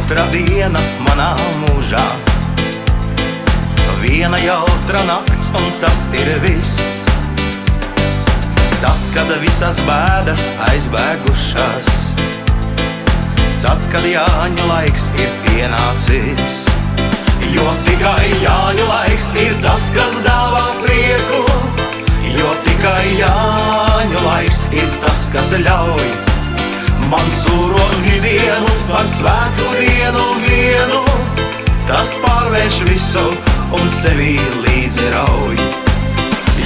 jautra diena manā mūžā, viena jautra nakts un tas ir viss. Tad, kad visas bēdas aizbēgušas, tad, kad Jāņu laiks ir pienācis, jo tikai Jāņu laiks ir tas, kas dāvā prieku, jo tikai Jāņu laiks ir tas, kas ļauj man sūrot dienu par svētu dienu vienu. Tas pārvērš visu un sevi līdzi rauj.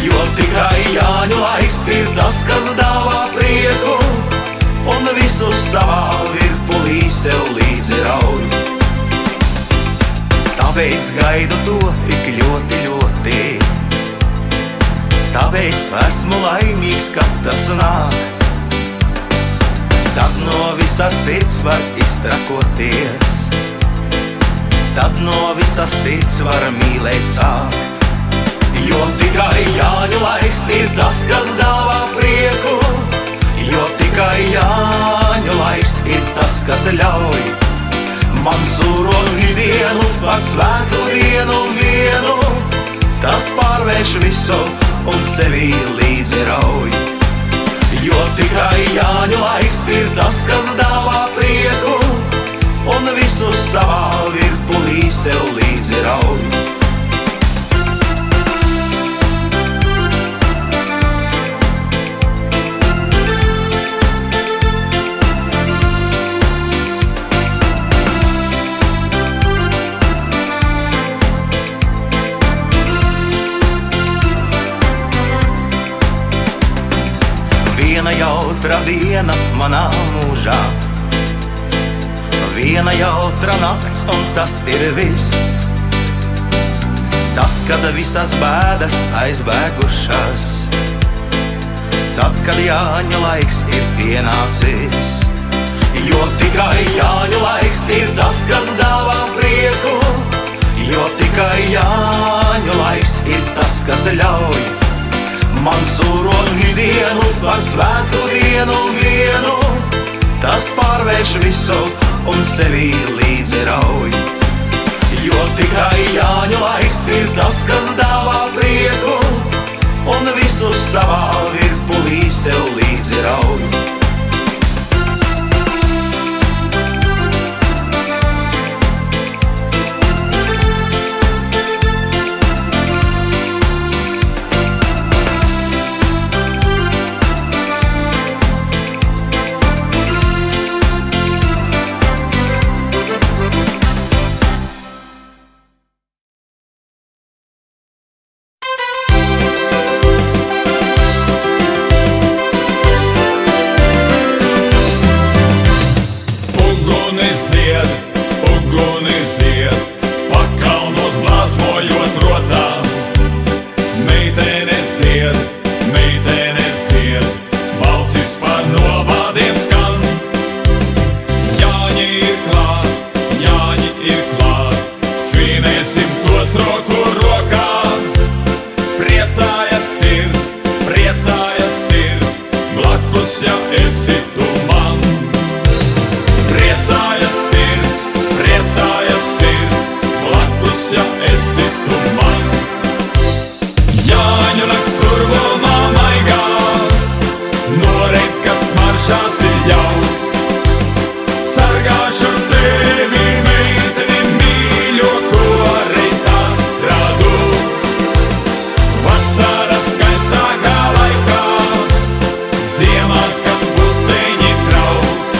Jo tikai Jāņu laiks ir tas, kas dāvā prieku, un visu savā virpulī sev līdzi rauj. Tāpēc gaidu to tik ļoti, ļoti, tāpēc esmu laimīgs, kad tas nāk. Tad no visas sirds var iztrakoties, tad no visas sirds var mīlēt sākt. Jo tikai Jāņu laiks ir tas, kas dāvā prieku, jo tikai Jāņu laiks ir tas, kas ļauj man sūrot dienu par svētu dienu vienu. Tas pārvērš visu un sevi līdzi rauj. Jo tikai Jāņu laiks ir tas, kas dāvā prieku, un visu savā virpulī sev līdzi rauj. Viena jautra diena manā mūžā, viena jautra nakts un tas ir viss. Tad, kad visas bēdas aizbēgušas, tad, kad Jāņu laiks ir pienācis, jo tikai Jāņu laiks ir tas, kas dāvā prieku, jo tikai Jāņu laiks ir tas, kas ļauj man sūrot dienu par svētu dienu vienu. Tas pārvērš visu un sevi līdzi rauj. Jo tikai Jāņu laiks ir tas, kas dāvā prieku, un visu savā virpulī sev līdzi rauj. Uguni zied, pa kalnos blāzmojot rotām. Meitenes dzied, balsis par novādiem skan. Jāņi ir klāt, svinēsim tos roku rokā. Priecājas sirds, blakus jau esi tu man. Priecājas sirds, blakus jau esi tu man. Jāņu nakts skurvumā maigā, norit, kad smaršās ir ļaus. Sargāšu tevi, meiteni mīļo, ko reiz atradu. Vasaras skaistākā laikā, ziemās, kad puteņi traus.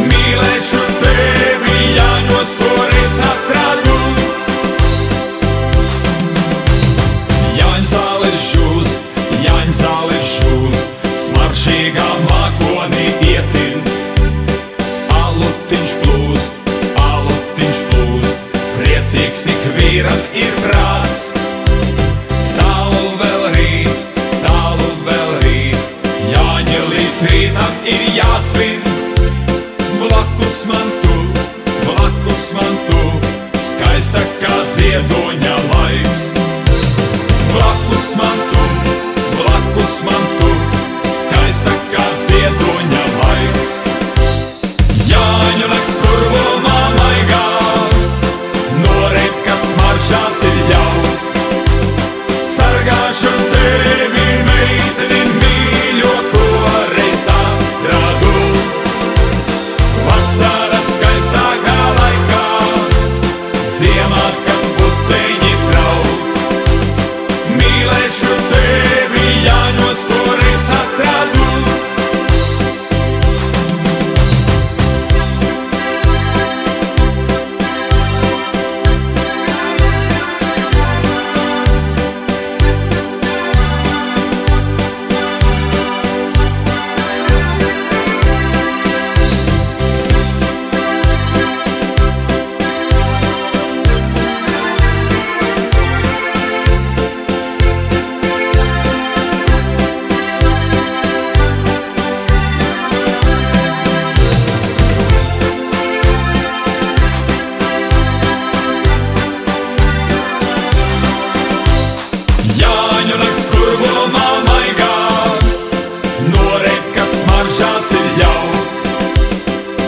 Mīlēšu tevi Jāņos, ko reiz atradu. Jāņzāles žūst, smaršīgā mākonī ietin. Alutiņš plūst, priecīgs ik vīram ir prāts. Tālu vēl rīts, Jāņi līdz rītam ir jāsvin. Blakus man tu, skaista kā ziedoņa laiks. Blakus man tu, skaista kā ziedoņa laiks. Jāņu nakts skurvumā smaržās ir ļaus.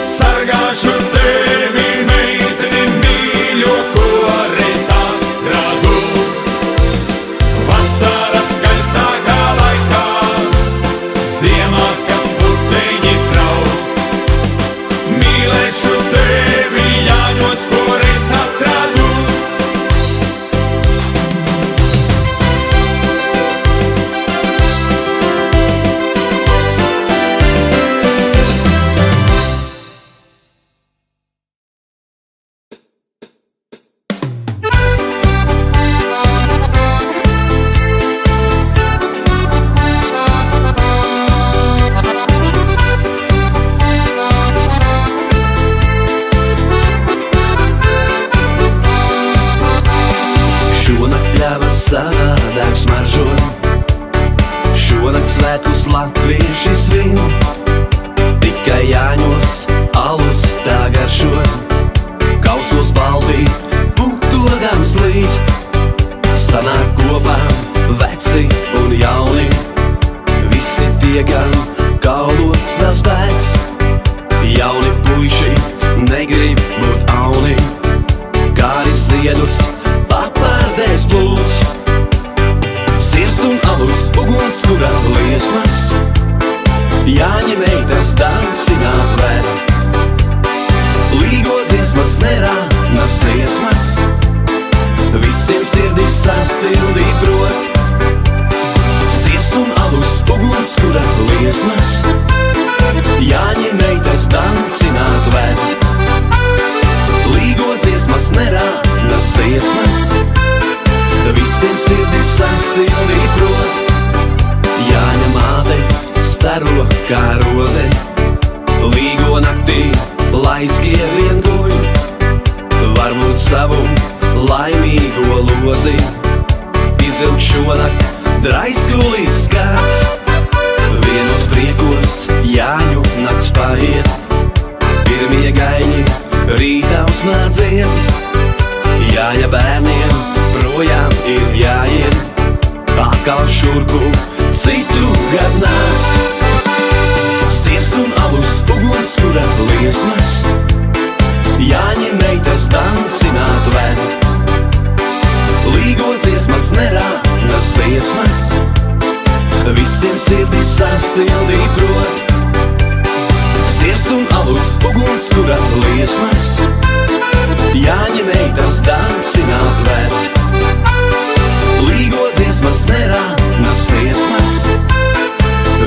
Sargāšu tevi, meiteni mīļo, ko reiz atradu. Vasaras skaistākā laikā, ziemās, kad puteņi trauc. Mīlēšu tevi, Jāņos, ko reiz atradu. Savādāk smaržo, šonakt svētkus latvieši svin. Tikai Jāņos alus tā garšo, kausos balvī putodams līst. Sanāk kopā veci un jauni, visi tie gan kaulos vēl spēks. Jauni puiši negrib būt auni, kāri ziedus papārdēs plūc. Sirs un alus, uguns, kurā liesmas, Jāņa meitas dancināt vēr. Līgo dziesmas nerānas dziesmas, visiem sirdis sasildīt prot. Sirs un alus, uguns, kurā liesmas, Jāņa meitas dancināt vēr. Līgo dziesmas nerānas dziesmas, visiem sirdis sasildīt prot. Jāņa māte staro kā roze, līgo naktī laiskie vien guļ. Varbūt savu laimīgo lozi izvilk šonakt draiskulīs skats. Vienos priekos Jāņu nakts paiet, pirmie gaiņi rītā uzmādziet. Jāņa bērniem projām ir jāiet, atkal šurpu citu gad nāc. Sirs un alus, uguns, kurā liesmas, Jāņa meitas dancināt vēr. Līgo dziesmas nerānas dziesmas, visiem sirdis sasildīt prot. Sirs un alus, uguns, kurā liesmas, Jāņa meitas dancināt vēr. Līgo dziesmas nerānas dziesmas,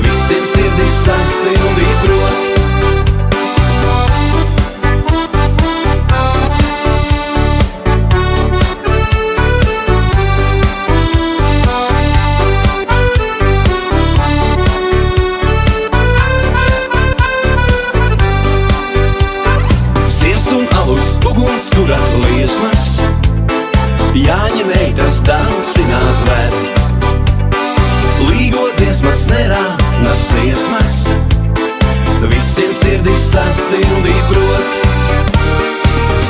visiem sirdis sasildīt prot. Uguns, kurā liesmas, Jāņa meitas dancināt vēr. Līgo dziesmas nerānas dziesmas, visiem sirdis sasildīt prot.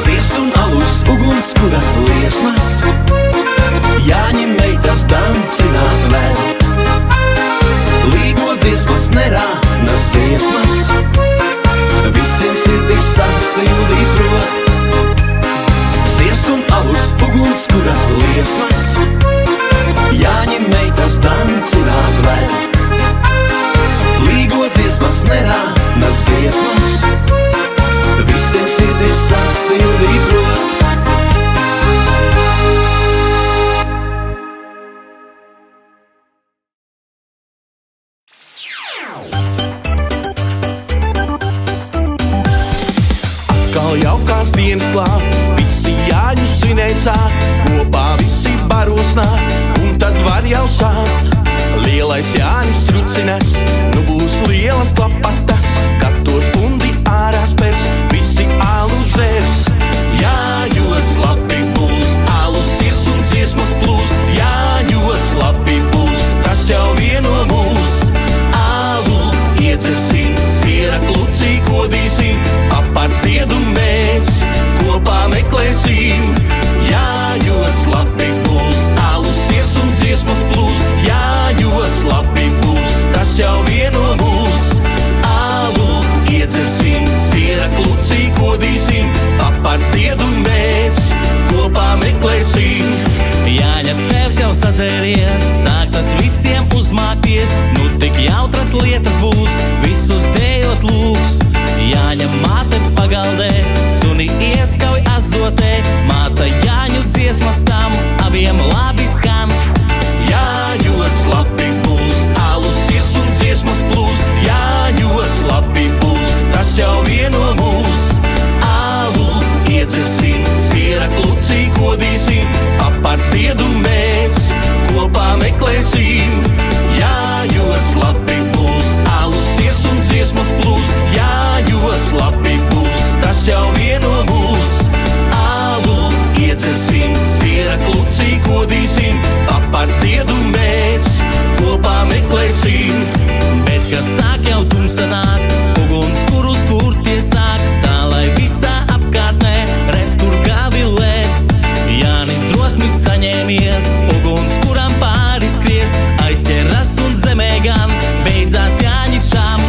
Sirs un alus, uguns, kurā liesmas, Jāņa meitas dancināt vēr. Līgo dziesmas nerānas dziesmas, visiem sirdis sasildīt prot. Sirs un alus, uguns, kurā liesmas, Jāņa meitas dancināt vēr. Līgo dziesmas nerānas dziesmas, visiem sirdis sasildīt prot. Atkal jaukās dienas klāt, visi Jāņu svinēcā, kopā visi barosnā, un tad var jau sākt. Lielais Jānis trucines, nu būs lielas klapatas, kad tos pundi ārā spers, visi alu dzers. Jāņos labi būs, alus sirs un dziesmas plūst, Jāņos labi būs, tas jau vieno mūs. Alu iedzersim, siera klucī kodīsim, apar dziedu mēs kopā meklēsim. Jāņos labi būs, alus sirs un dziesmas plūst, Jāņos labi būs, tas jau vieno mūs. jau tumsa nāk, uguns kurus kur tie sāk, tā lai visā apkārtnē redz, kur gavilē. Jānis drosmis saņēmies, uguns kuram pāriskries, aizķeras un zemē gan beidzās Jāņi tam.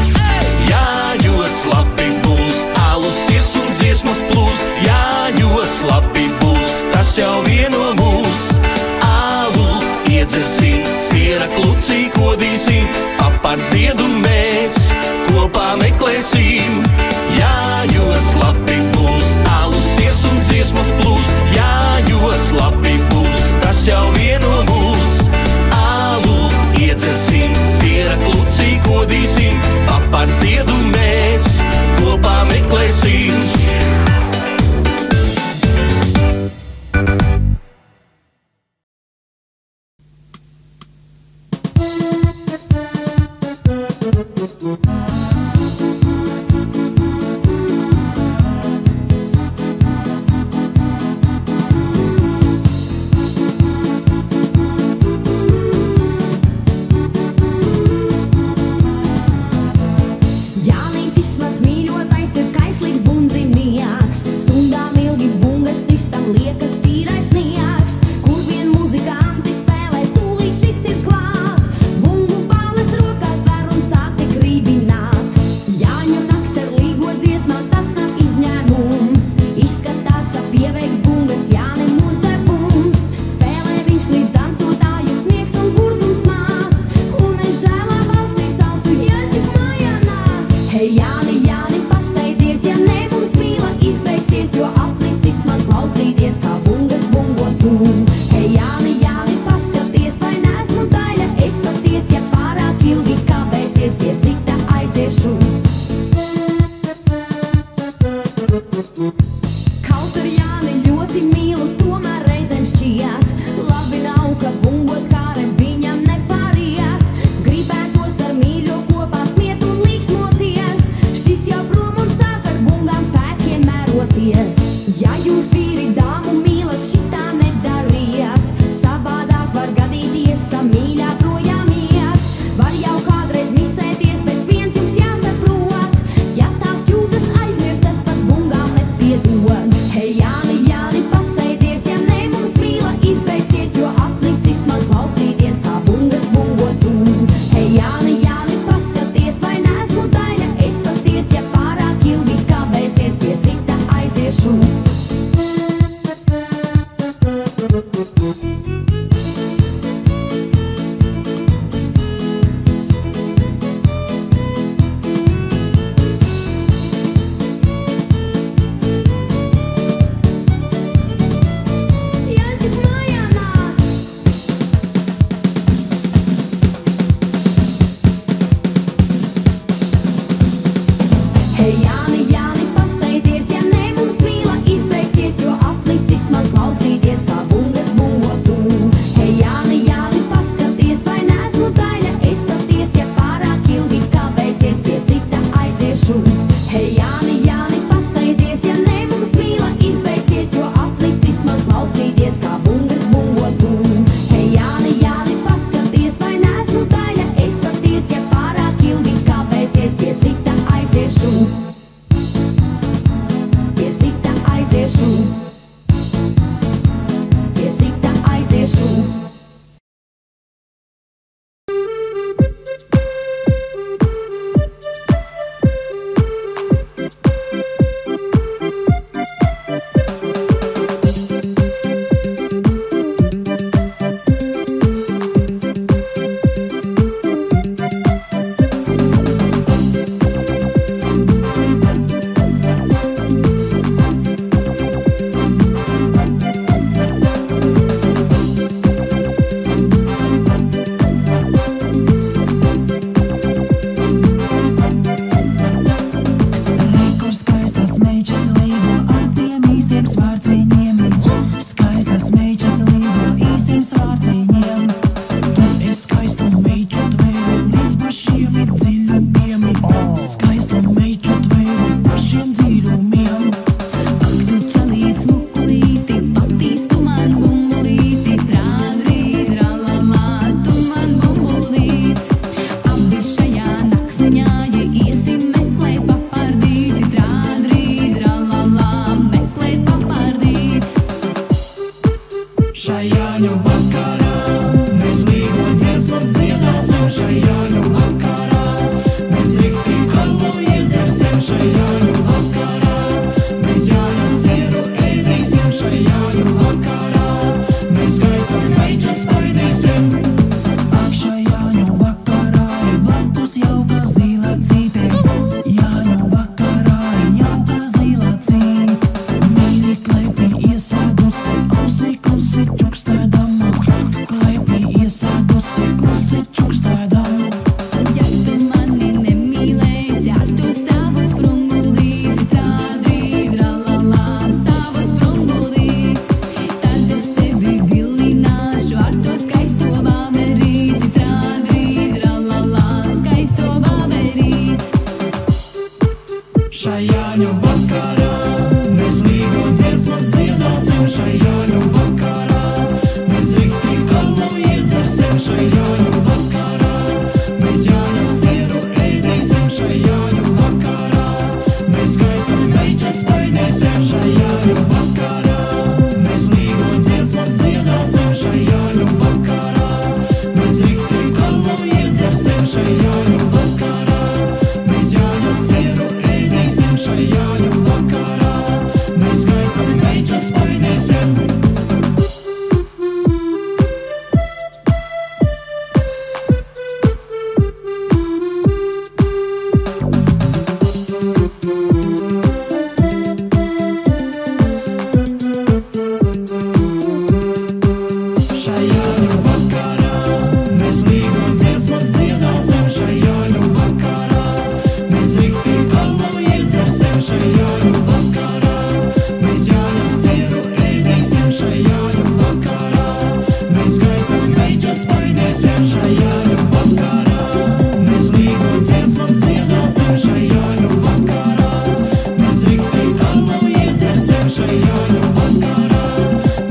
Jāņos labi būs, alus ies un dziesmas plūst. Jāņos labi būs, tas jau vieno mūs. Alu iedzersim, siera klucī kodīsim, apar dziedu mēs kopā meklēsim. Jāņos labi būs, alus ies un dziesmas plūst. Jāņos labi būs, tas jau vieno mūs. Alu iedzersim, siera klucī kodīsim, apar dziedu mēs kopā meklēsim. Jānītis mans mīļotais ir kaislīgs bundzinieks, stundām ilgi bungas sistam liekas pīrais nieks, kur vien muzikanti spēlē, tūlīt šis ir klāt, bungu palas rokās tver un sāk tik rībināt. gāji, iesim meklēt papardīti, trādrī, dralala, meklēt papardīt. Šai Jāņu vakarā mēs līgo dziesmas dziedāsim, šai Jāņu vakarā mēs rikti alu iedzersim, šai Jāņu vakarā mēs Jāņu sieru ēdīsim, šai Jāņu vakarā mēs skaistas meitas spaidīsim. Ak, šai Jāņu vakarā blakus jauka zila cīte, Jāņu vakarā jauka zila cīt. Mīļi klepi iesēdusi, ausi klusi čukstēdama, klepi iesēdusi, klusi čukstēdama. Ja tu mani nemīlēsi ar to savu sprungulīti, trādrī, dralala, savu sprungulīti, tad es tevi vilināšu ar to skaisto vāverīti, trādrī, dralala, skaisto vāverīti. Šai Jāņu vakarā mēs līgo dziesmas dziedāsim, šai Jāņu vakarā mēs rikti alu iedzersim, šai Jāņu vakarā mēs Jāņu sieru ēdīsim, šai Jāņu vakarā mēs skaistas meitas spaidīsim, šai Jāņu vakarā mēs līgo dziesmas dziedāsim, šai Jāņu vakarā mēs rikti alu iedzersim, šai Jāņu vakarā mēs Jāņu sieru ēdīsim, šai Jāņu vakarā mēs skaistas meitas spaidīsim. Šai Jāņu vakarā mēs līgo dziesmas dziedāsim, šai Jāņu vakarā mēs rikti alu iedzersim, šai Jāņu vakarā mēs Jāņu sieru ēdīsim, šai Jāņu vakarā mēs skaistas meitas spaidīsim, šai Jāņu vakarā mēs līgo dziesmas dziedāsim, šai Jāņu vakarā mēs rikti alu iedzersim, šai Jāņu vakarā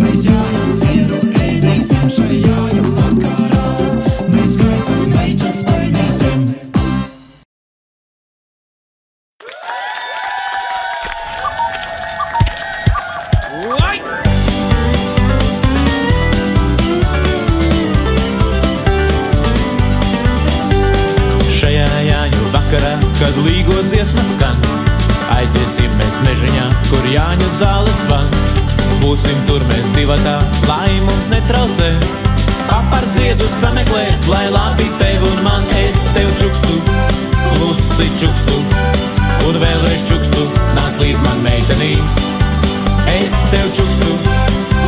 mēs Jāņu sieru ēdīsim, šai Jāņu vakarā mēs skaistas meitas spaidīsim. Šajā Jāņu vakarā, kad līgo dziesmas skan, aiziesim mēs mežiņā, kur Jāņu zāles van. Būsim tur mēs divatā, lai mums netraucē, papardziedu sameklēt, lai labi tev un man. Es tev čukstu, klusi čukstu, un vēlreiz čukstu, nāc līdz man meitenī. Es tev čukstu,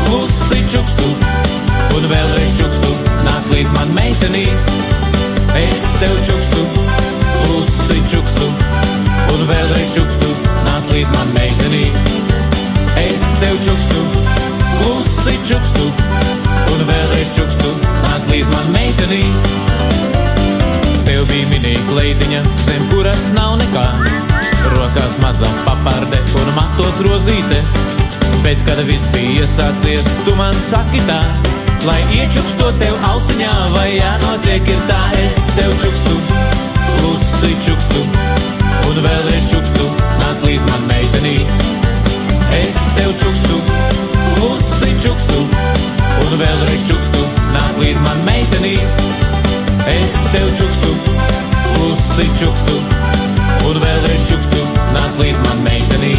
klusi čukstu, un vēlreiz čukstu, nāc līdz man meitenī. Es tev čukstu, klusi čukstu, un vēlreiz čukstu, nāc līdz man meitenī. Es tev čukstu, klusi čukstu, un vēlreiz čukstu, nāc līdz man meitenī. Tev bija minīga kleidiņa, zem kuras nav nekā, rokās mazā paparde un matos rozīte. Bet, kad viss bija iesācies, tu man saki tā, lai iečuksto tev austiņā, vai jānotiek ir tā. Es tev čukstu, klusi čukstu, un vēlreiz čukstu, nāc līdz man meitenī. Es tev čukstu, klusi čukstu, un vēlreiz čukstu, nāc līdz man meitenī. Es tev čukstu, klusi čukstu, un vēlreiz čukstu, nāc līdz man meitenī.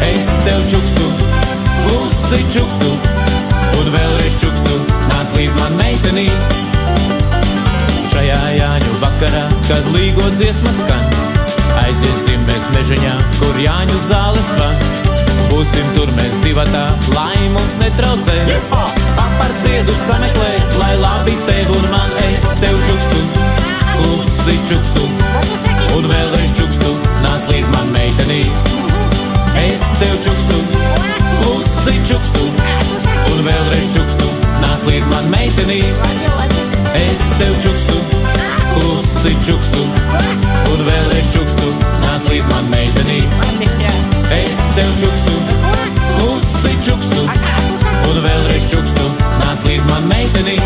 Es tev čukstu, klusi čukstu, un vēlreiz čukstu, nāc līdz man meitenī. Šajā Jāņu vakarā, kad līgo dziesmas skan, aiziesim mēs mežiņā, kur Jāņu zāles van. Būsim tur mēs divatā, lai mums netraucē, papardziedu sameklēt, lai labi tev un man. Es tev čukstu, klusi čukstu, un vēlreiz čukstu, nāc līdz man meitenī. Es tev čukstu, klusi čukstu, un vēlreiz čukstu, nāc līdz man meitenī. Es tev čukstu, klusi čukstu, un vēlreiz čukstu, nāc līdz man meitenī. Es tev čukstu, klusi čukstu, un vēlreiz čukstu, nāc līdz man meitenī.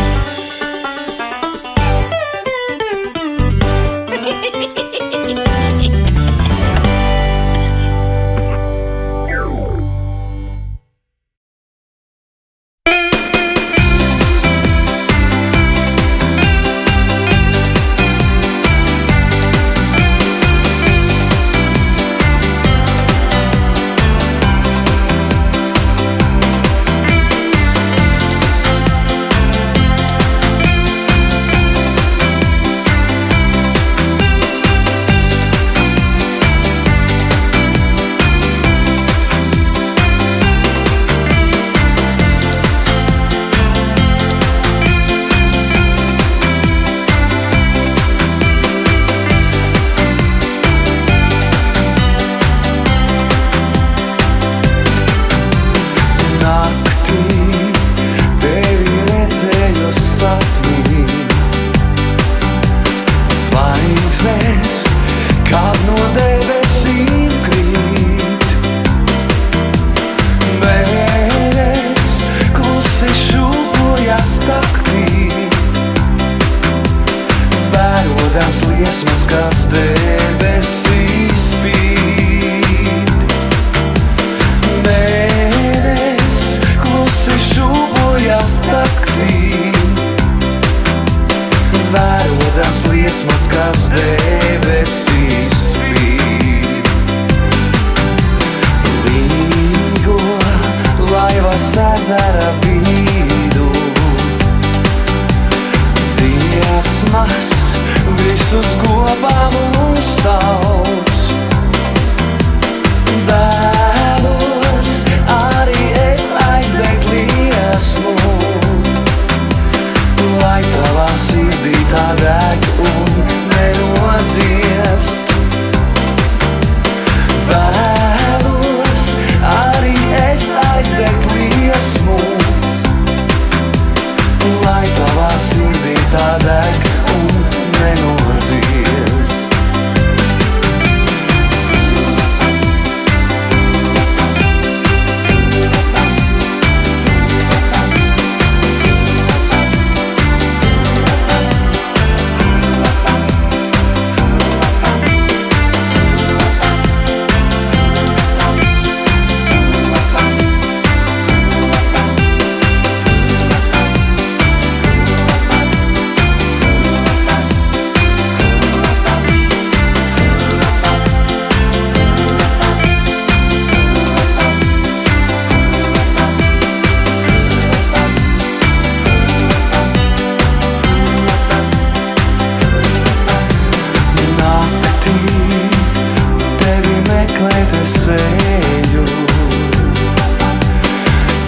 es eju.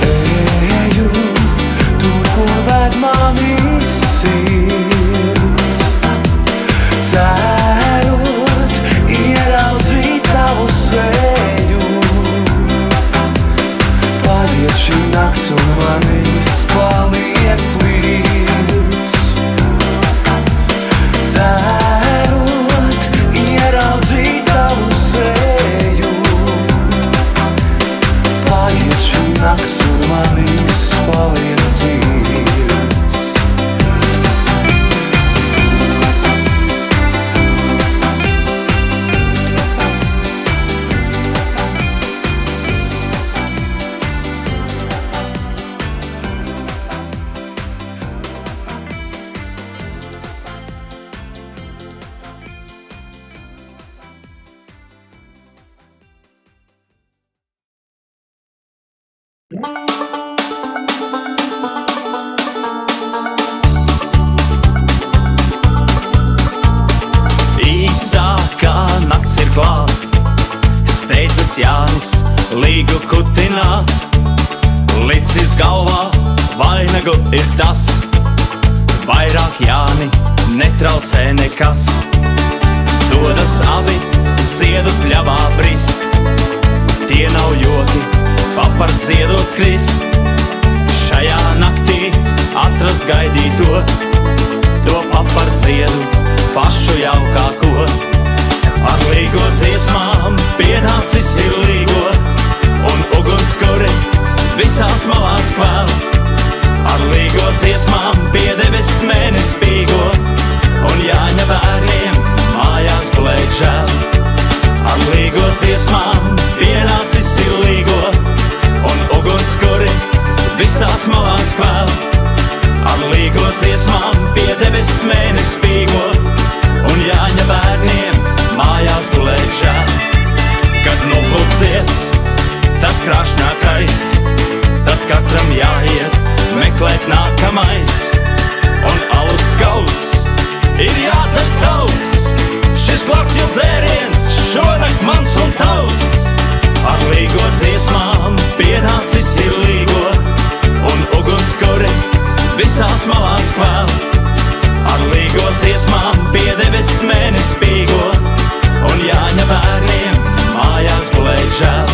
Eju tur, kur ved mani sirds. Cerot ieraudzīt tavu seju. Paiet šī nakts un manis paliek līdz. Cerot ieraudzīt tavu seju. Paiet šī nakts un manis paliek līdz. Īsākā nakts ir klāt, steidzas Jānis līgu kutinā. Licis galvā vainagu ir tas, vairāk Jāni netraucē nekas. Dodas abi ziedu pļavā brist, tie nav joki, papart ziedos krist. Šajā naktī atrast gaidīto, to papart ziedu pašu jaukāko. Ar līgo dziesmām pienācis ir līgo, un ugunskuri visās malās kvēl. Ar līgo dziesmām pie debesis mēnesis spīgo, un Jāņa bērniem mājās gulēt žēl. Ar līgo dziesmām pienācis ir līgo, un ugunskuri visās malās kvēl. Ar līgo dziesmām pie debesis mēnesis spīgo, un Jāņa bērniem mājās gulēt žēl. Kad noplūciets tas krāšņākais, tad katram jāiet meklēt nākamais, un alus kauss ir jādzer savs. Šis lakļu dzēriens šonakt mans un tavs. Ar līgo dziesmām pienācis ir līgo, un ugunskuri visās malās kvēl. Ar līgo dziesmām pie debesis mēnesis spīgo, un Jāņa bērniem mājās gulēt žēl.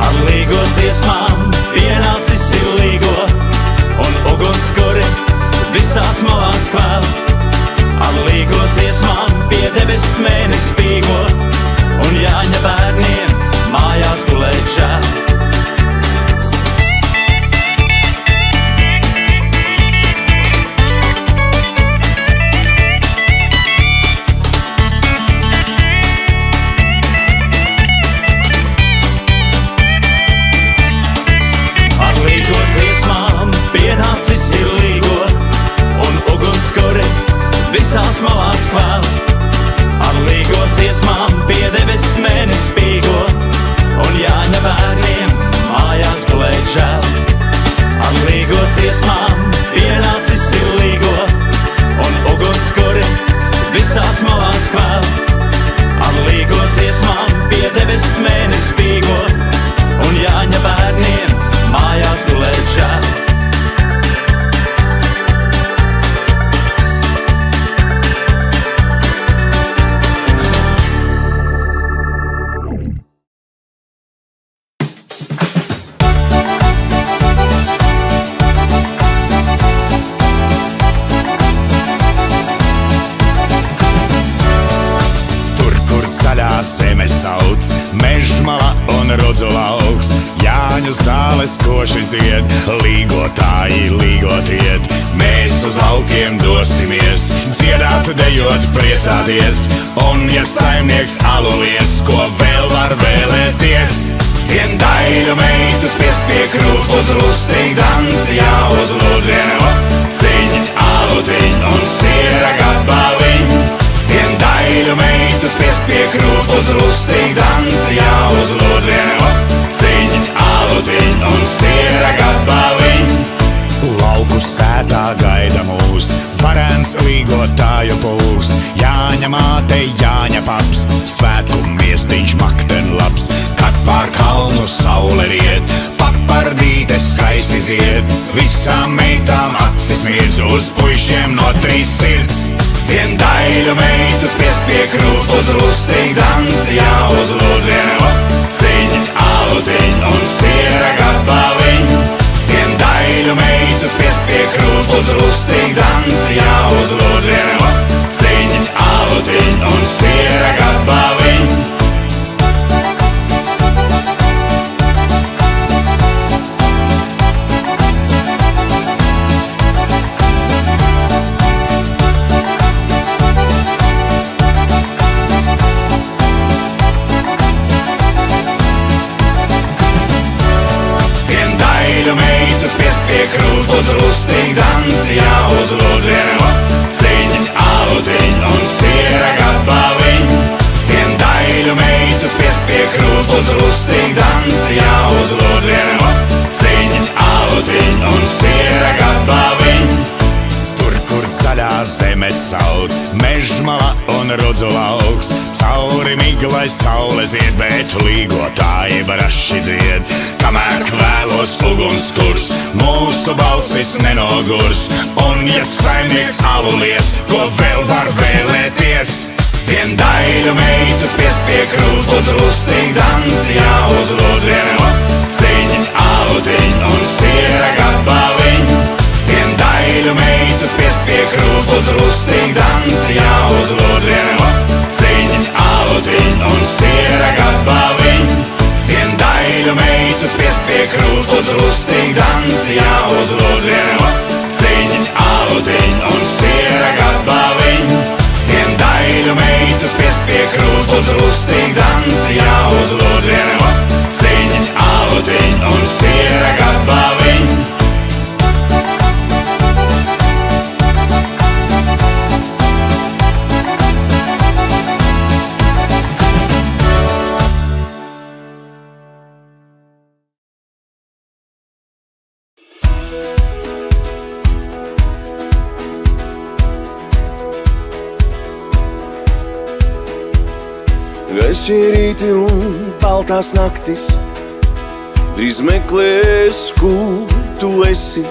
Ar līgo dziesmām pienācis ir līgo, un ugunskuri visās malās kvēl. Ar līgo dziesmām pie debesis mēnesis spīgo, un Jāņa bērniem mājās gulēt žēl. Pienācis ir līgo, un ugunskuri visās malās kvēl. Ar līgo dziesmām pie debesis mēnesis spīgo, un Jāņa bērniem mājās gulēt žēl. Ar līgo dziesmām pienācis ir līgo, un ugunskuri visās malās kvēl. Ar līgo dziesmām pie debesis mēnesis spīgo, un Jāņa bērniem mājās gulēt žēl. Mežmala un rudzu lauks, Jāņu zāles koši zied, līgotāji līgotiet. Mēs uz laukiem dosimies, dziedāt, dejot, priecāties, un ja saimnieks alulies, ko vēl var vēlēties. Vien daiļu meitu spiest pie krūt, uz lustīgu danci jāuzlūdzien, ciņ, alutiņ un siera gabaliņ. Vien daiļu meitu spiest pie krūt, uz lustīgu danci jāuzlūdzien, ciņ, alutiņ un siera gabaliņ. Lauku sētā gaida mūs, varens līgotāju pūs, Jāņa māte, Jāņa paps, svētku miestiņš makten labs. pār kalnu saule riet, papardītes skaisti zied, visām meitām acis mirdz, uz puišiem no 3 sirds. Vien daļu meitu spiest pie krūt, uz rustīgi dans, jāuzlūdz vien lociņ, alutiņ un siera gabaliņ. Vien daļu meitu spiest pie krūt, uz rustīgi dans, jāuzlūdz vien lociņ, alutiņ un siera gabaliņ. Uz rustīgi dans, jāuzlūdz vien lociņ, alutiņ un siera gabaliņ. Vien daļu meitu spiest pie krūt, uz rustīgi dans, jāuzlūdz vien lociņ, alutiņ un siera gabaliņ. Tur, kur zaļā zeme sauc, mežmala un rudzu lauks, cauri miglai saule zied, bet līgotāji braši dzied. Kamēr kvēlos ugunskurs, mūsu balsis nenogurs, un ja saimnieks alulies, ko vēl var vēlēties? Vien daļu meitu spiest pie krūt, uz rustīgi dans, jāuzlūdz vien lociņ, alutiņ un siera gabaliņ. Vien daļu meitu spiest pie krūt, uz rustīgi dans, jāuzlūdz vien lociņ, alutiņ un siera gabaliņ. Vien daļu meitu spiest pie krūt, uz rustīgi dans, jāuzlūdz vien lociņ, alutiņ un siera gabaliņ. Vien daļu meitu spiest pie krūt, uz rustīgi dans, jāuzlūdz vien lociņ, alutiņ un siera gabaliņ. Gaisi rīti un baltās naktis, drīz meklēs, kur tu esi.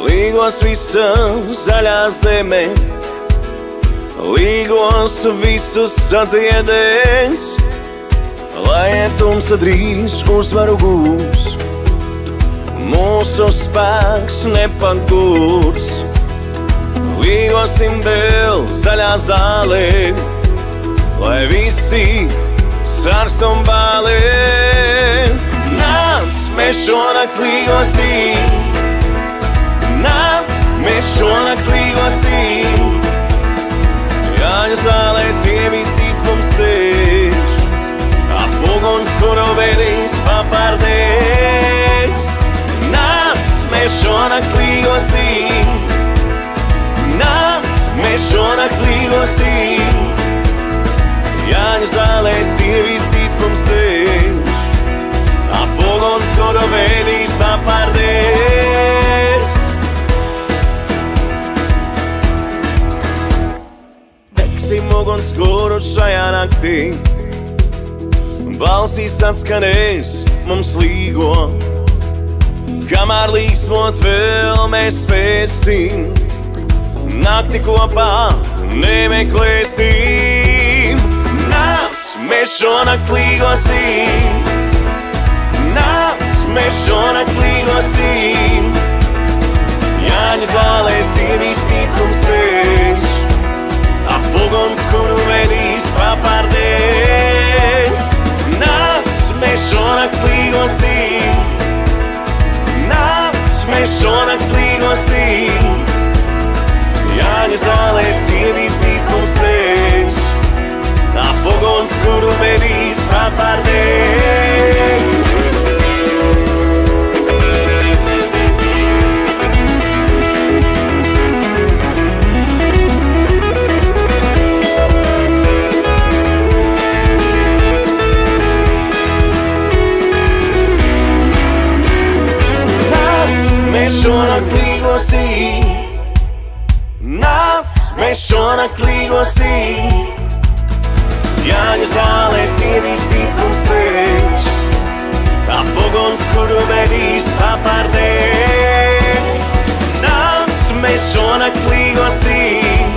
Līgos visa zaļā zeme, līgos visus sadziedēs, lai tumsa drīz uzvaru gūs, mūsu spēks nepagurs. Līgosim vēl zaļā zālē, lai visi sarst un bālē. Nāc, mēs šonakt līgosim, nāc, mēs šonakt līgosim. Jāņu zālē sievīs tic mums ceļš, ap uguns, kuru vedīs papardēs. Nāc, mēs šonakt līgosim, nāc, mēs šonakt līgosim. Jāņu zālē sievīs tic mums ceļš, ap uguns, kuru vedīs papardēs. Degsim uguns, kuru šajā naktī, balsīs atskanēs mums līgo. Kamēr līksmot vēl mēs spēsim, nakti kopā nemeklēsim. Nāc, mēs šonakt līgosim, nāc, mēs šonakt līgosim. Jāņu zālē sievīs tic mums ceļš, ap uguns, kuru vedīs papardēs. Nāc, mēs šonakt līgosim, nāc, mēs šonakt līgosim. Jāņu zālē sievīs tic mums ceļš, ap uguns, kuru vedīs papardēs. Nāc, mēs šonakt līgosim, nāc, mēs šonakt līgosim. Jāņu zālē sievīs tic viesnīc mums ceļš, kā poguns, kuru vedīs papardēs. Nāc, mēs šonakt līgosim,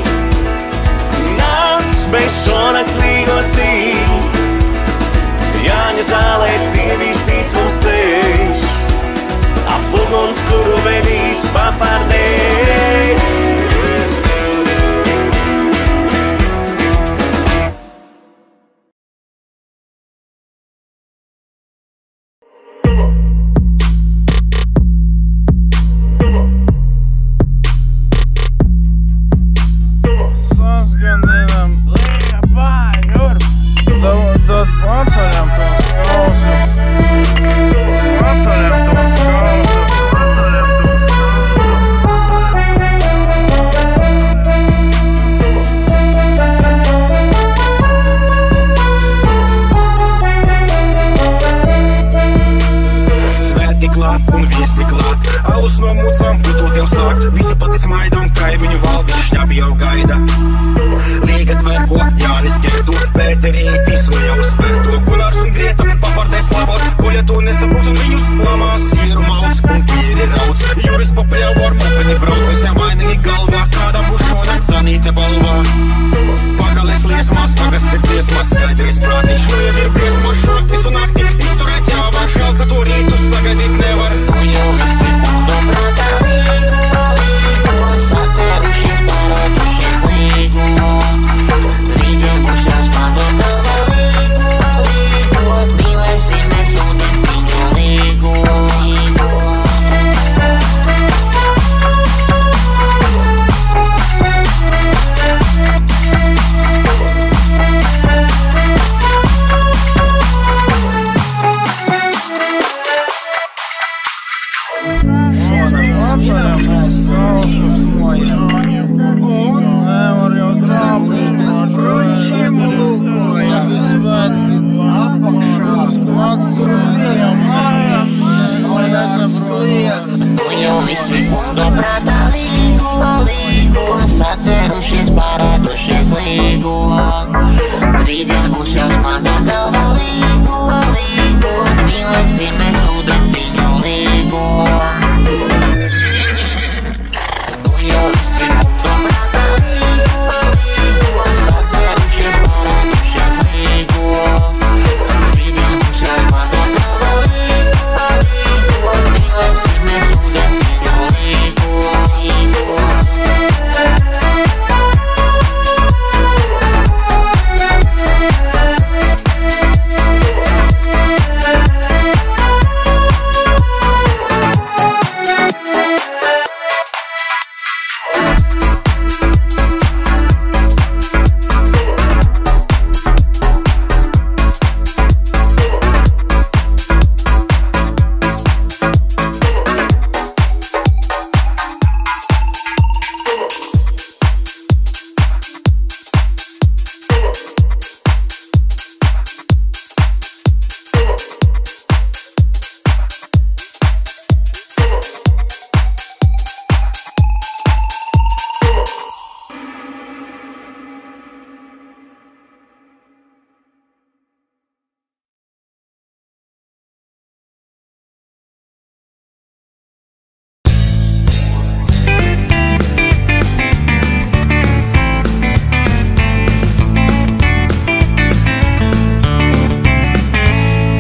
nāc, mēs šonakt līgosim. Jāņa zālēs ieviesnīc mums ceļš, kā poguns, kuru vedīs papardēs.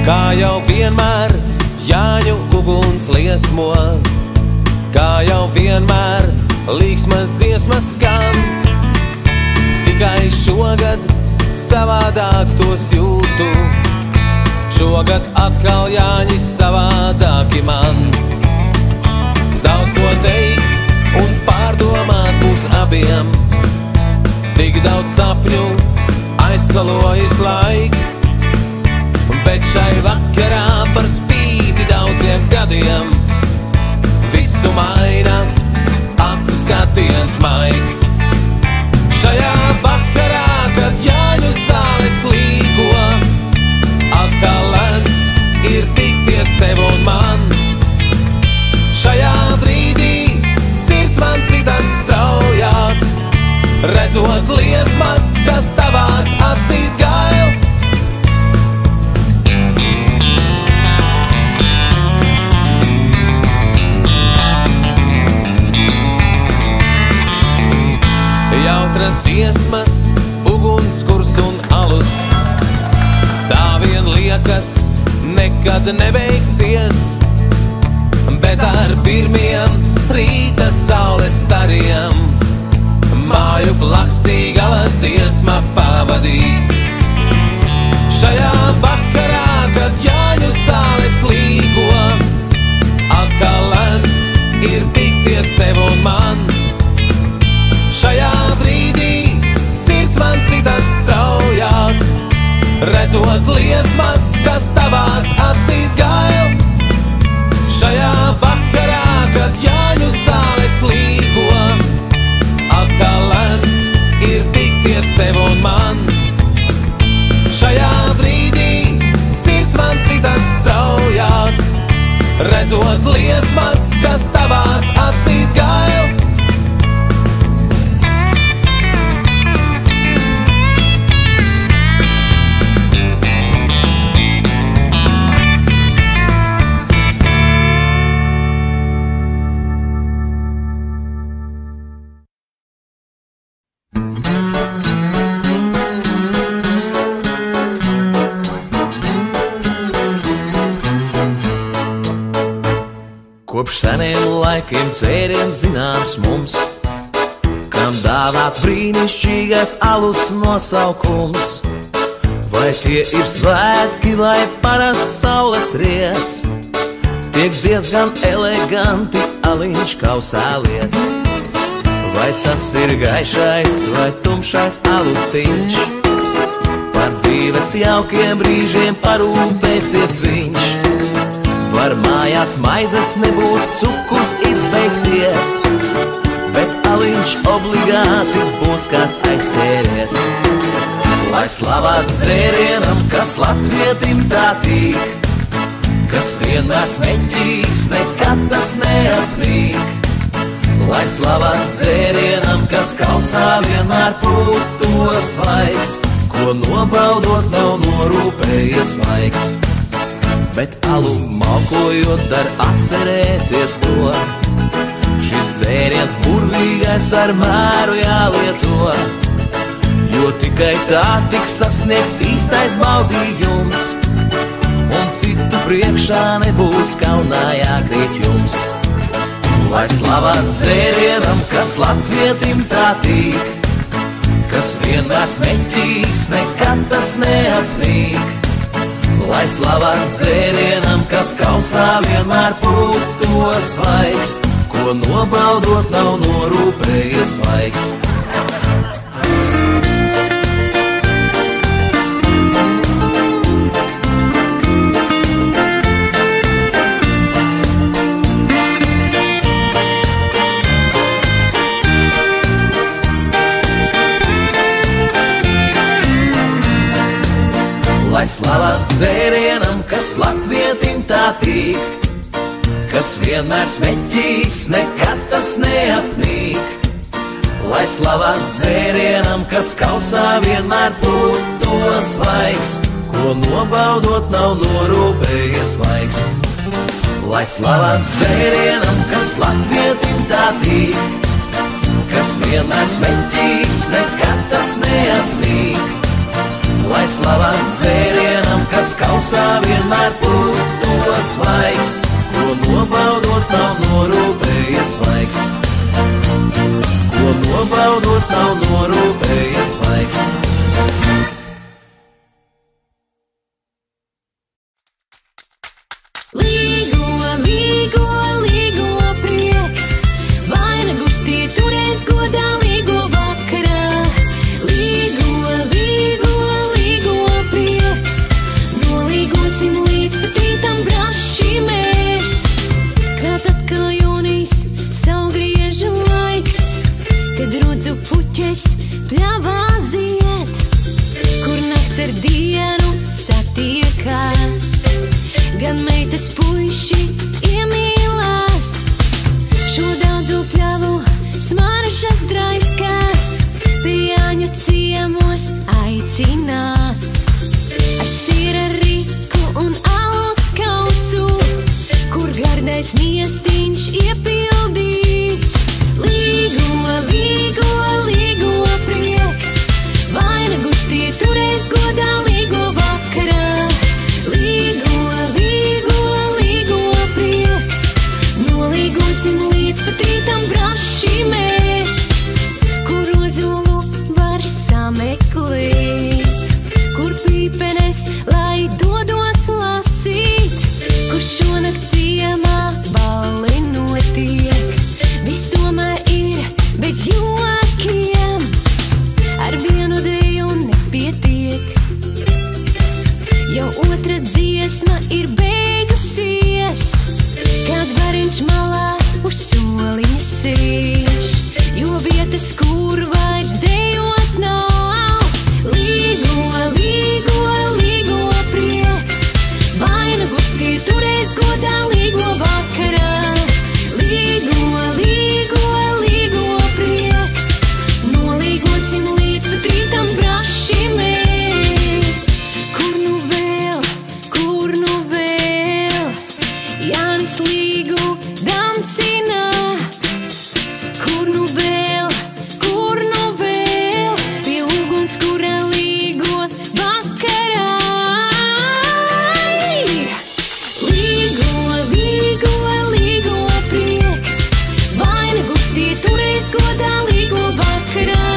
Kā jau vienmēr Jāņu uguns liesmo, kā jau vienmēr līksmas dziesmas skan. Tikai šogad savādāk tos jūtu, šogad atkal Jāņi savādāki man. Daudz ko teikt un pārdomāt mūs abiem, tik daudz sapņu aizskalojis laiks. Bet šai vakarā par spīti daudziem gadiem visu maina acu skatiens maigs. Šajā vakarā, kad Jāņu zāles līgo, atkal lemts ir tikties tev un man. Šajā brīdī sirds man citas straujāk, redzot liesmas, kas tavās acīs gail. nekad nebeigsies, bet ar pirmiem rīta saules stariem māju plakstī gala dziesma pavadīs. Šajā vakarā, kad Jāņu zāles līgo, atkal lemts ir tikties tev un man. Šajā brīdī sirds man citas straujāk, redzot liesmas, kas tavās acīs gail. Šajā vakarā, kad Jāņu zāles līgo, atkal lemts ir tikties tev un man. Šajā brīdī sirds man citas straujāk, redzot liesmas, kas tavās acīs gail. Kopš seniem laikiem dzēriens zināms mums, kam dāvāts brīnišķīgais alus nosaukums. Vai tie ir svētki vai parasts saules riets, tiek diezgan eleganti aliņš kausā liec. Vai tas ir gaišais vai tumšais alutiņš, par dzīves jaukiem brīžiem parūpēsies viņš. Var mājās maizes nebūt, cukurs izbeigties, bet aliņš obligāti būs kāds aizķēries. Lai slavā dzērienam, kas latvietim tātīk, kas vienmēr smeķīgs, nekad tas neapnīk. Lai slavā dzērienam, kas kausā vienmēr pūto svaigs, ko nobaudot nav norūpējies vaigs. Bet alu malkojot dar atcerēties to, šis dzēriens burvīgais ar mēru jālieto, jo tikai tā tiks sasniegts īstais baudījums, un citu priekšā nebūs kaunā jākrīt jums. Lai slavā dzērienam, kas latvietim tātīk, kas vienmēr smeķīgs, nekad tas neapnīk. Lai slavā dzērienam, kas kausā vienmēr pūto svaigs, ko nobaudot nav norūpējies vaigs. Lai slavā dzērienam, kas latvietim tātīk, kas vienmēr smeķīgs, nekad tas neapnīk. Lai slavā dzērienam, kas kausā vienmēr pūto svaigs, ko nobaudot nav norūpējies vaigs. Lai slavā dzērienam, kas latvietim tātīk, kas vienmēr smeķīgs, nekad tas neapnīk. Lai slavā dzērienam, kas kausā vienmēr pūto svaigs, ko nobaudot nav norūpējies vaigs. Ko nobaudot nav norūpējies vaigs. Līgo, līgo, līgo prieks, vainagus tie turēs godā līgo vakarā. Līgo, līgo, līgo prieks, nolīgosim līdz patītam braši mēs. Kad atkal jūnijas saulgriežu laiks, kad rudzu puķes pļavā zied, kur nakts ar dienu satiekās. Gan meitas puiši iemīlās, šo daudzu pļavu smaržas draiskās, pie Jāņu ciemos aicinās. Ar sīra riku un alus kausu, kur gardais miestiņš iepildīts. Līgo, līgo, līgo prieks, vainagus tie turēs godā līgo vakarā. Līgo, līgo, lai dodos lasīt, kur šonakt ciemā balli notiek. Viss tomēr ir bez jokiem, ar vienu deju nepietiek. Jau otra dziesma ir beigusies, kāds bariņš malā uz soliņa sēž, jo vietas, kur vairs dejot nav. Līgo, līgo, līgo prieks, vainagus tie turēs godā līgo vakarā. Līgo, līgo, līgo prieks, nolīgosim līdz pat rītam braši mēs. Kur nu vēl, Jānis līgu dancina. Kur nu vēl, pie uguns, kura līgo vakarā. Līgo, līgo, līgo prieks, vainagus tie turēs godā līgo vakarā.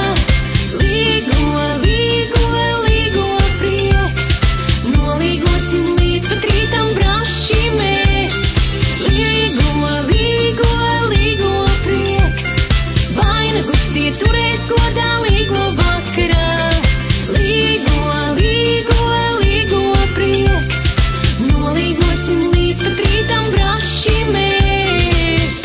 Līgo, līgo, līgo prieks, nolīgosim līdz pat rītam braši mēs. Līgo, līgo, līgo prieks, vainagus tie turēs godā līgo vakarā. Līgo, līgo, līgo prieks, nolīgosim līdz pat rītam braši mēs.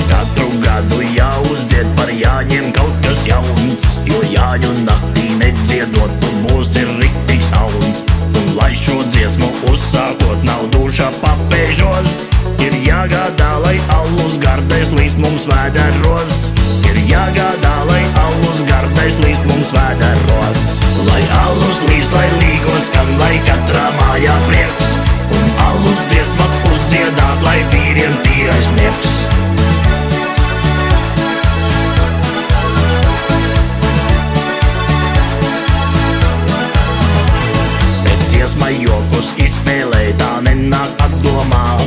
Katru gadu jāuzdzied par Jāņiem kaut kas jauns, jo Jāņu naktī nedziedot, tu būsi riktīgs auns. Un lai šo dziesmu uzsākot nav duša papēžos, ir jāgādā, lai alus gardais līst mums vēderos. Ir jāgādā, lai alus gardais līst mums vēderos. Lai alus līst, lai līgos skan, lai katrā mājā prieks, un alus dziesmas uzdziedāt, lai vīriem tīrais niegs. Dziesma jokus izspēlē, tā nenāk atdomā.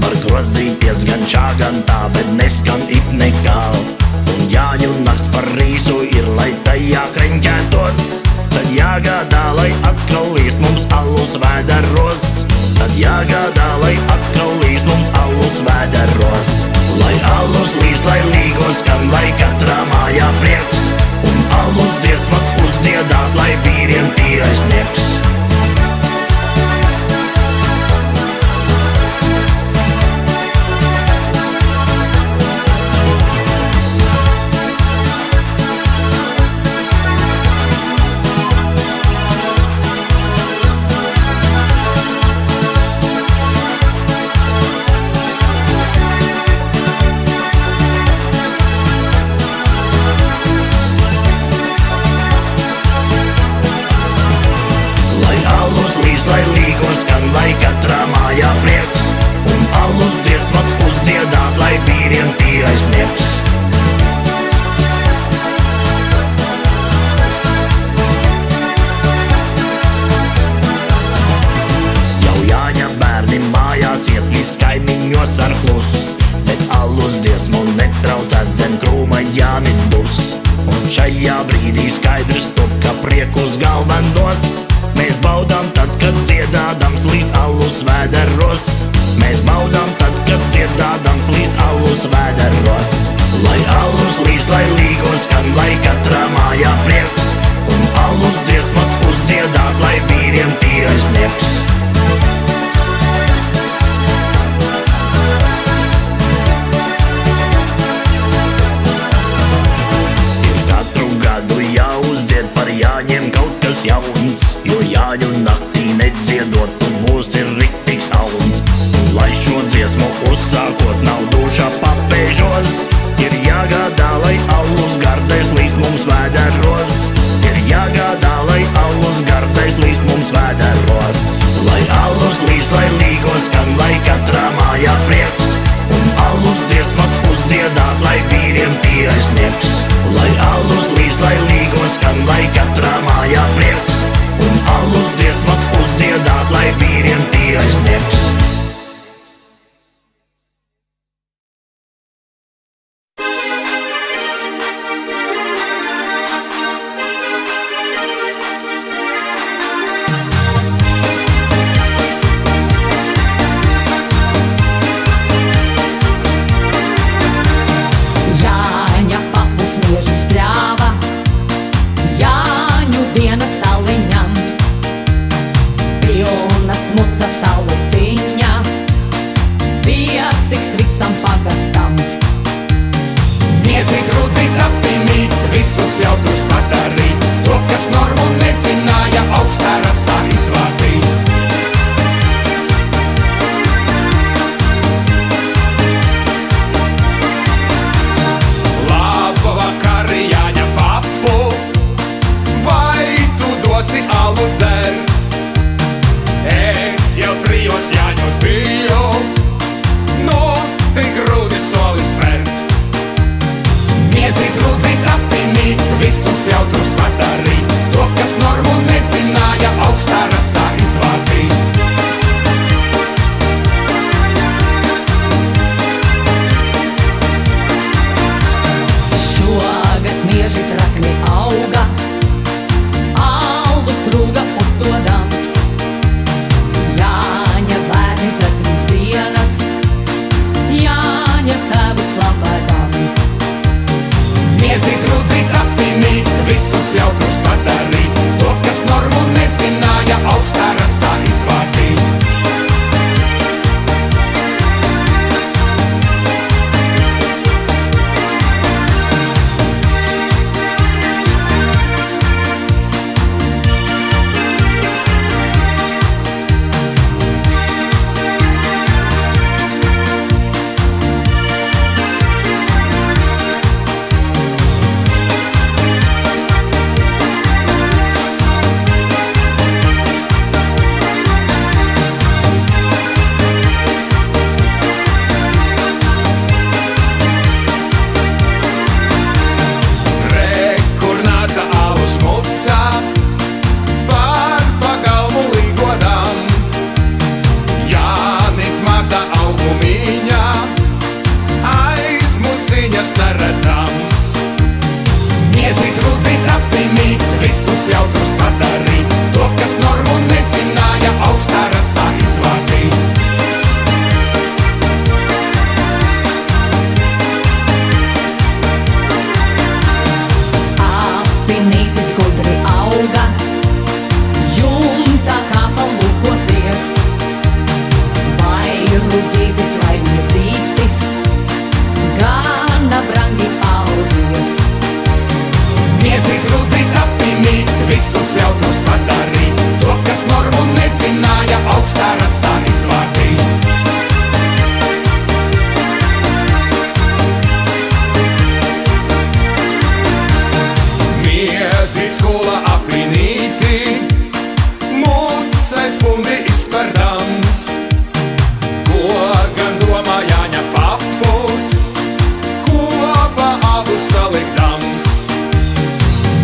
Var grozīties gan šā, gan tā, bet neskan it nekā. Un Jāņu nakts par rīsu ir, lai tajā kreņķētos. Tad jāgādā, lai atkal līst mums alus vēderos. Tad jāgādā, lai atkal līst mums alus vēderos. Lai alus līst, lai līgos skan, lai katrā mājā prieks, un alus dziesmas uzdziedāt, lai vīriem tīrais niegs. Lai līgos skan, lai katrā mājā prieks, un alus dziesmas uzdziedāt, lai vīriem tīrais niegs. Jau Jāņa bērni mājās iet, viss kaimiņos ar klus, bet alus dziesmu netraucēt zem krūma Jānis būs. Un šajā brīdī skaidrs top, ka priekus galvenos mēs baudām tad, kad dziedādams līst alus vēderos. Mēs baudām tad, kad dziedādams līst alus vēderos. Lai alus līst, lai līgos skan, lai katrā mājā prieks, un alus dziesmas uzdziedāt, lai vīriem tīrais niegs. Ir katru gadu jāuzdzied par Jāņiem kaut kas jauns, jo Jāņu naktī nedziedot, tu būsi riktīgs auns. Un lai šo dziesmu uzsākot nav duša papēžos, ir jāgādā, lai alus gardais līst mums vēderos. Ir jāgādā, lai alus gardais līst mums vēderos. Lai alus līst, lai līgos skan, lai katrā mājā prieks, un alus smuca salutiņa, pietiks visam pagastam. Miezīts, rūdzīts, apvinīts, visus jautrus padarīt, tos, kas normu nezināja, augstā rasā izvārtīt. Labu vakari, Jāņa papu, vai tu dosi alu dzert? Es jau 3 Jāņos biju, nu tik grūti soli spērt. Miezīts, rūdzīts, apvinīts, visus jautrus padarīt, tos, kas normu nezināja, augstā rasā izvārtīt. Šogad mieži trakni auga, algu strūga putodams. Jāņa bērni dzer 3 dienas, Jāņa tēvu slavēdam. Miezīts, rūdzīts, apvinīts, visus jautrus padarīt, tos, kas normu nezināja, augstā rasā izvārtīt. Pār pagalmu līgodām, Jānis maza augumiņā, aizmuciņas neredzams. Miezīts, rūdzīts, apvinīts, visus jautrus padarīt, tos, kas normu nezināja, augstā rasā izvārtīt. Apvinītis gudri auga, jumta kāpa lūkoties. Vai rūdzītis, vai miezītis, gana brangi audzies. Miezīts, rūdzīts, apvinīts, visus jautrus padarīt, tos, kas normu nezināja, augstā rasā izvārtīt. Miezīts, kula apvinīti, mucais pundi izperdams. Ko gan domā Jāņa papus, kopā abus salikdams.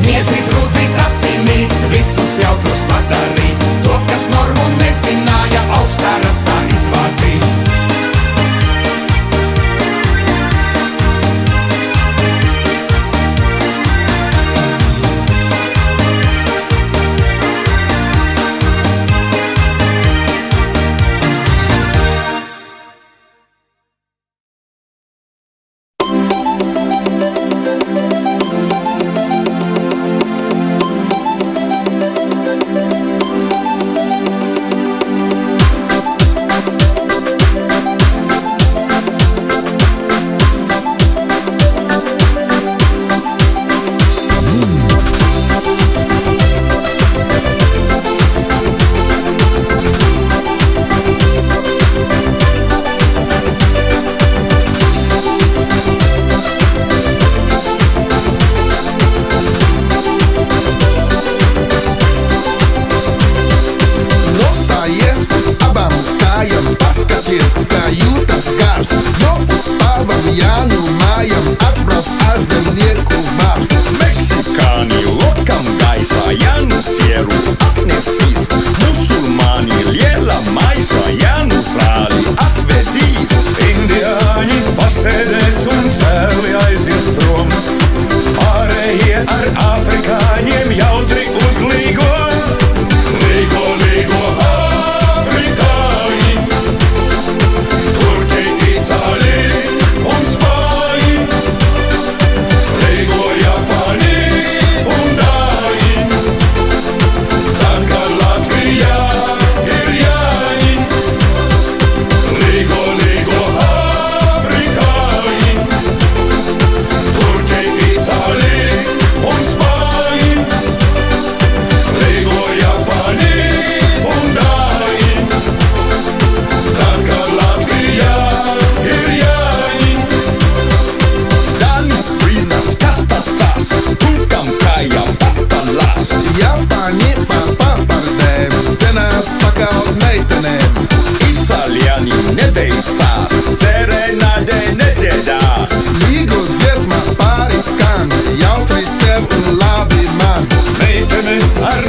Miezīts, rūdzīts, apvinīts, visus jautrus padarīt, tos, kas normu nezināja, augstā rasā izvārtīt.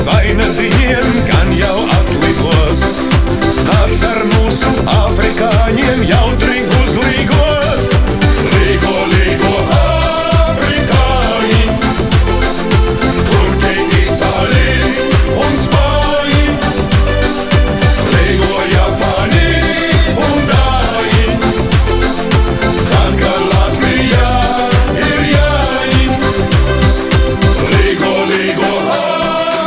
vainagdziņiem gan jau atlidos. Nāc ar mūsu afrikāņiem jautri uzlīgo. Līgo, līgo, afrikāņi, turki, itāļi un spāņi. Līgo, japāņi un dāņi, tad, kad Latvijā ir jāņi. Līgo, līgo,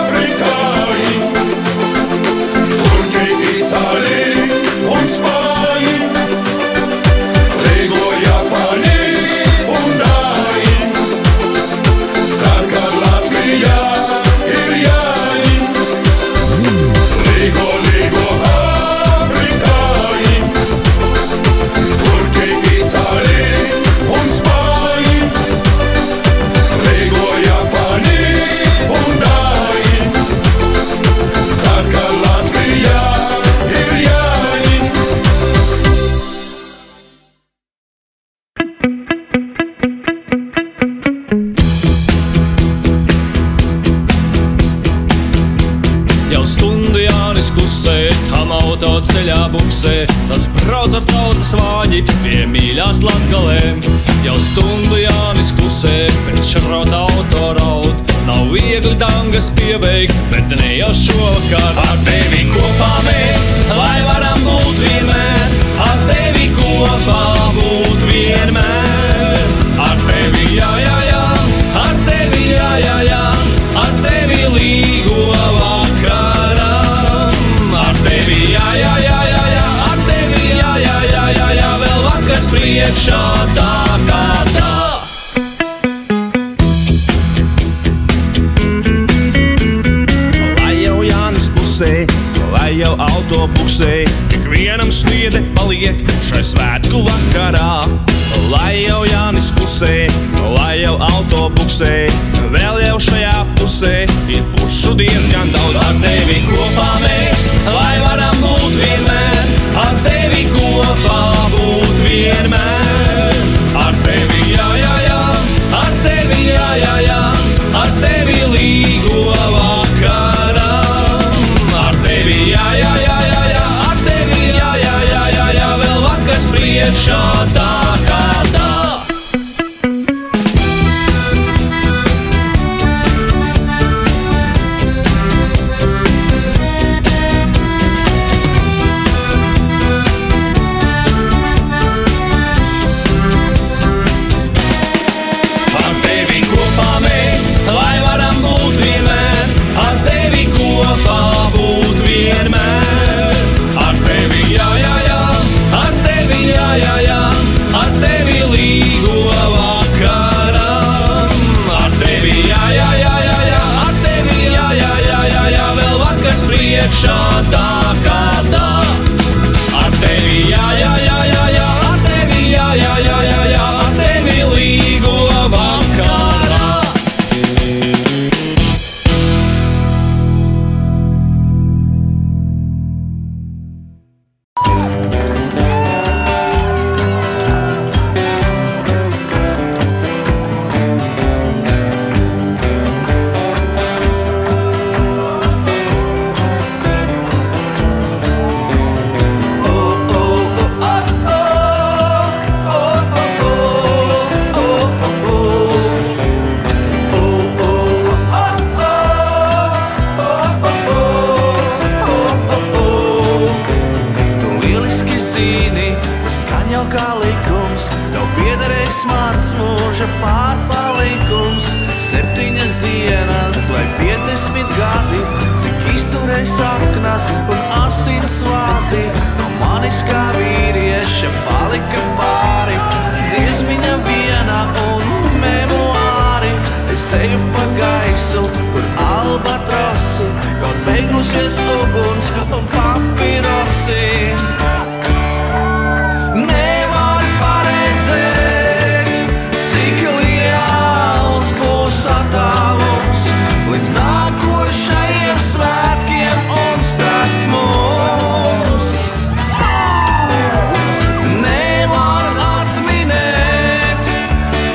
afrikāņi, turki, itāļi un spāņi. Līgo, japāņi un dāņi, tad, kad Latvijā ir jāņi. Līgo, līgo, afrikāņi, turki, itāļi un spāņi. Līgo, japāņi un dāņi, tad, kad Latvijā ir jāņi. Jau stundu Jānis klusē, tam autoceļā buksē, tas brauc ar tautas vāģi pie mīļās Latgalēm. Jau stundu Jānis klusē, pēc šrauta auto raud, nav viegli dangas pieveikt, bet ne jau šovakar. Ar tevi kopā mēs, lai varam būt vienmēr, ar tevi kopā būt vienmēr. Ar tevi jā, jā, jā, ar tevi jā, jā, jā, ar tevi līgo vakaram. Ar tevi jā, jā, jā, jā, jā, ar tevi jā, jā, jā, jā, jā, vēl vakars priekšā tā kā tā. Lai jau Jānis klusē, lai jau auto buksē, ikvienam sliede paliek šai svētku vakarā. Lai jau Jānis klusē, lai jau auto buksē, vēl jau šajā pusē ir pušu diezgan daudz. Ar tevi kopā mēs, lai varam būt vienmēr, ar tevi kopā būt vienmēr. Ar tevi jā, jā, jā, ar tevi jā, jā, jā, ar tevi līgo vakaram. Ar tevi jā, jā, jā, jā, jā, ar tevi jā, jā, jā, jā, jā, vēl vakars priekšā tā kā tā. Ar tevi kopā mēs, lai varam būt vienmēr, ar tevi kopā būt vienmēr. Ar tevi jā, jā, jā, ar tevi jā, jā, jā, ar tevi līgo vakaram. Ar tevi jā, jā, jā, jā, jā, ar tevi jā, jā, jā, jā, jā, vēl vakars priekšā tā kā tā. Ar tevi jā, jā, jā, jā, jā, ar tevi jā, jā, jā, jā, jā, ar tevi līgo vakarā. Tu lieliski zini, tas skan jau kā likums, tev piederēs mans mūža pārpalikums. 7 dienas vai 50 gadi, cik izturēs saknas un asins vārdi, no manis kā vīrieša palika pāri. Dziesmiņa viena un memoāri, es eju pa gaisu, kur albatrosi, kaut beigusies uguns un papirosi. Nevar paredzēt, cik liels būs attālums līdz nākošajiem svētkiem un starp mums. Nevar atminēt,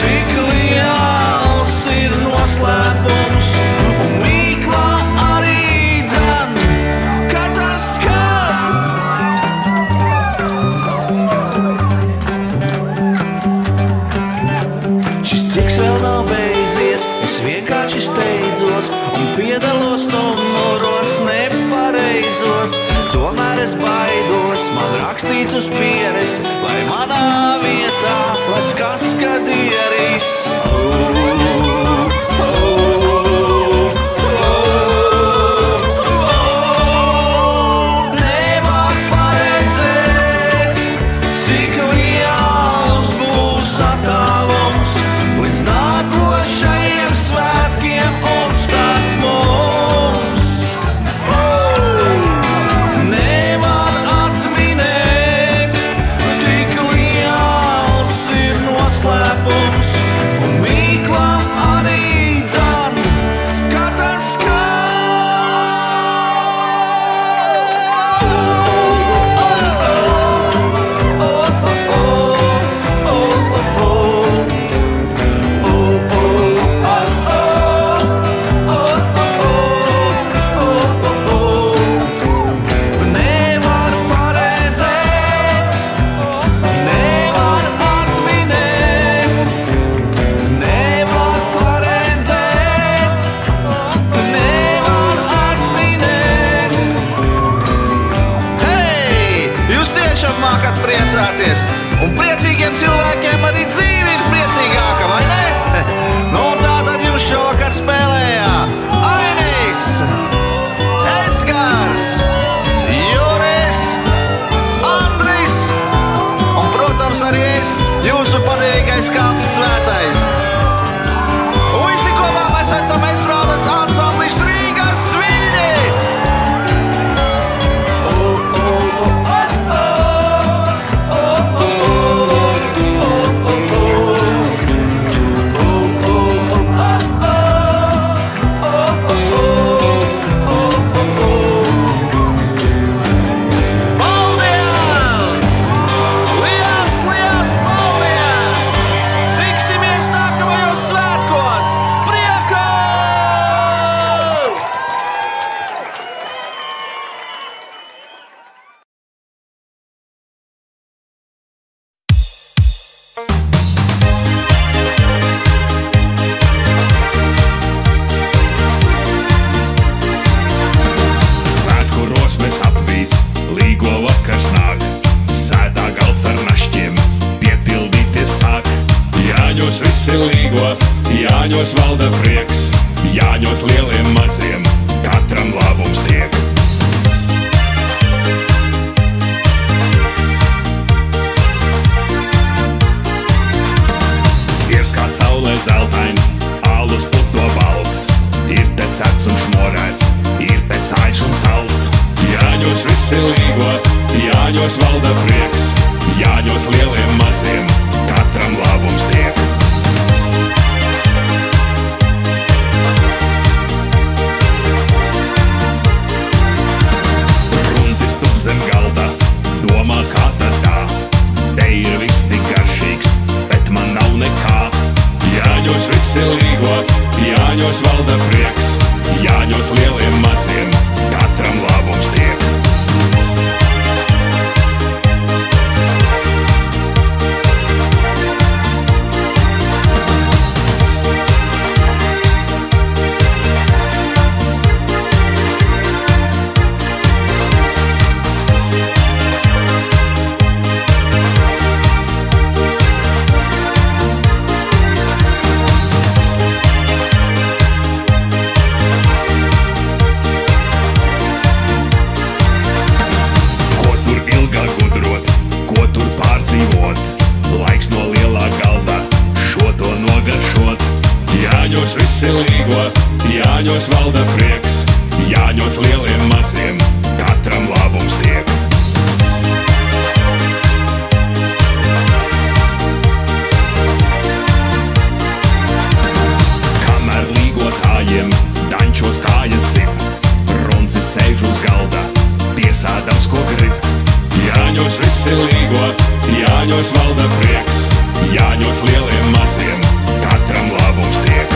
tik liels ir noslēpums, un mīklā arī es baidos, man rakstīts uz pieres, lai manā vietā lec kaskadieris. Nevar paredzēt, cik liels būs attālums līdz nākošajiem svētkiem un starp mums. Nevar atminēt, cik liels ir noslēpums un mīkla arī dzan, kā tas nevar paredzēt, nevar atminēt, nevar paredzēt, nevar atminēt. Hei! Jūs tiešām mākat priecāties, un priecīgiem cilvēkiem arī dzīve ir priecīgāka, vai ne? Nu, tātad jums šovakar spēlējā Ainis, Edgars, Juris, Andris un, protams, arī es, jūsu padevīgais kāps svētais. Un visi kopā mēs esam estrādes ansamblis Rīgas Sviļņi! Paldies! Liels, liels paldies! Tiksimies nākamajos svētkos! Priekā! Svētku rosmes apvīts, līgo vakars nāk, sēdā galds ar našķiem, piepildīties sāk. Jāņos visi līgo, Jāņos valda prieks, Jāņos lieliem maziem, katram labums tiek. Sievs kā saulē zeltains, alus puto balts, ir te cepts un šmorēts, ir te saiš un salds. Jāņos visi līgo, Jāņos valda prieks, Jāņos lieliem maziem, katram labums tiek. Runcis tup zem galda, domā kā tad tā, te ir viss tik garšīgs, bet man nav nekā. Jāņos visi līgo, Jāņos valda prieks, Jāņos lieliem maziem, katram labums tiek. Ko tur ilgāk gudrot, ko tur pārdzīvot, laiks no lielā galda šo to nogaršot. Jāņos visi līgo, Jāņos valda prieks, Jāņos lieliem maziem, katram labums tiek. Kamēr līgotājiem daņčos kājas zip, runcis sēž uz galda, piesādams ko grib. Jāņos visi līgo, Jāņos valda prieks, Jāņos lieliem maziem, katram labums tiek.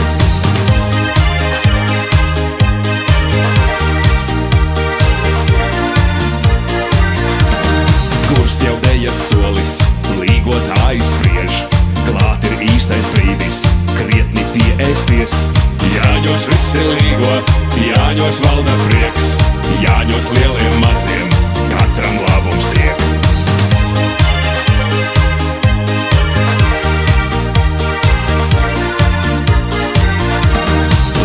Gurst jau dejas solis, līgotājs spriež, klāt ir īstais brīdis, krietni pieēsties. Jāņos visi līgo, Jāņos valda prieks, Jāņos lieliem maziem, katram labums tiek.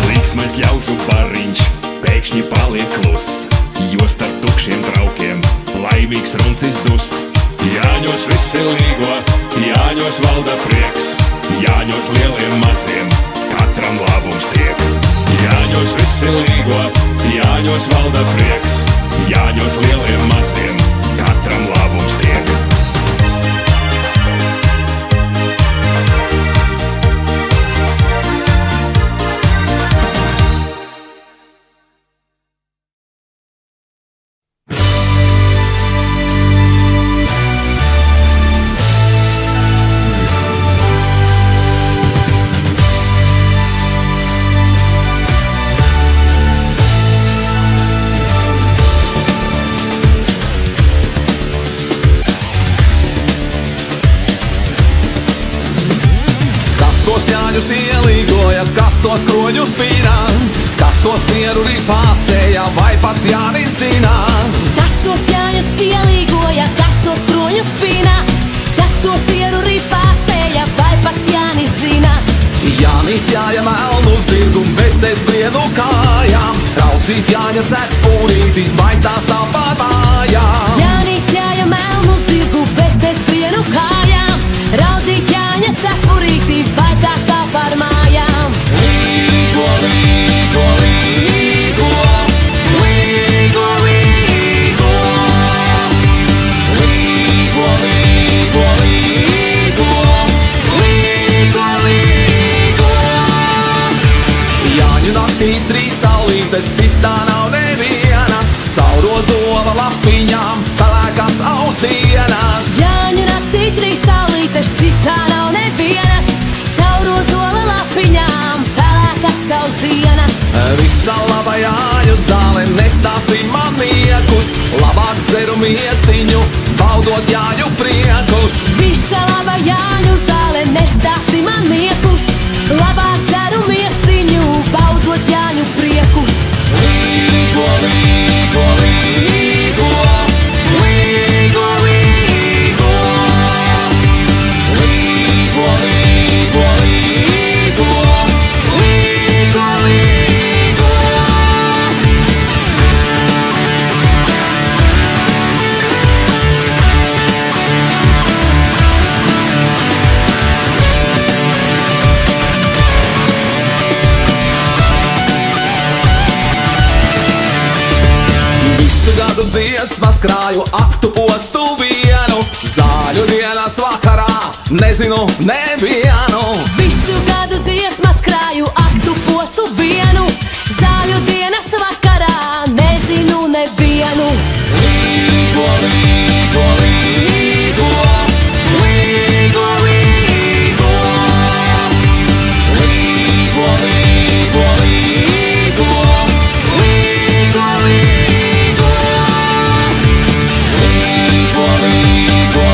Līksmais ļaužu bariņš pēkšņi paliek kluss, jo starp tukšiem traukiem laimīgs runcis dus. Jāņos veselīgo, Jāņos valda prieks, Jāņos lieliem maziem, katram labums tiek. Jāņos veselīgo, Jāņos valda prieks, Jāņos lieliem maziem, katram labums tiek. Jāņus ielīgoja, kas tos kroņus pīnā, kas tos sieru ripāsēja, vai pats Jānis zina. Kas tos Jāņus ielīgoja, kas tos kroņus pīnā, kas tos sieru ripāsēja, vai pats Jānis zina. Jānis jāja melnu zirgu, bet es brienu kājām, raudzīt Jāņa cepurīti, vai tās tā pār mājām. Jānis jāja melnu zirgu, bet es brienu kājām, raudzīt Jāņa cepurīti, vai tās tā pār mājām. Līgo, līgo, līgo, līgo, līgo, līgo, līgo, līgo, līgo, līgo. Jāņu naktī trīs saulītes, citā nav nevienas, caur ozola lapiņām pelēkās ausdienas. Jāņu naktī trīs saulītes, citā nav nevienas, caur ozola lapiņām pelēkas ausdienas. Visa laba Jāņu zāle nestāstī man niekus, labāk dzeru miestiņu, baudot Jāņu priekus. Visa laba Jāņu zāle nestāstī man niekus, labāk dzeru miestiņu, baudot Jāņu priekus. Līgo, līgo, līgo, līgo, līgo, līgo, līgo, līgo, līgo, līgo. Visu gadu dziesmas krāju, aktu postu vienu, zāļu dienas vakarā nezinu nevienu. Visu gadu dziesmas krāju, aktu postu vienu, zāļu dienas vakarā nezinu nevienu. Līgo, līgo, līgo, līgo, līgo, līgo, līgo, līgo, līgo, līgo, līgo, līgo, līgo,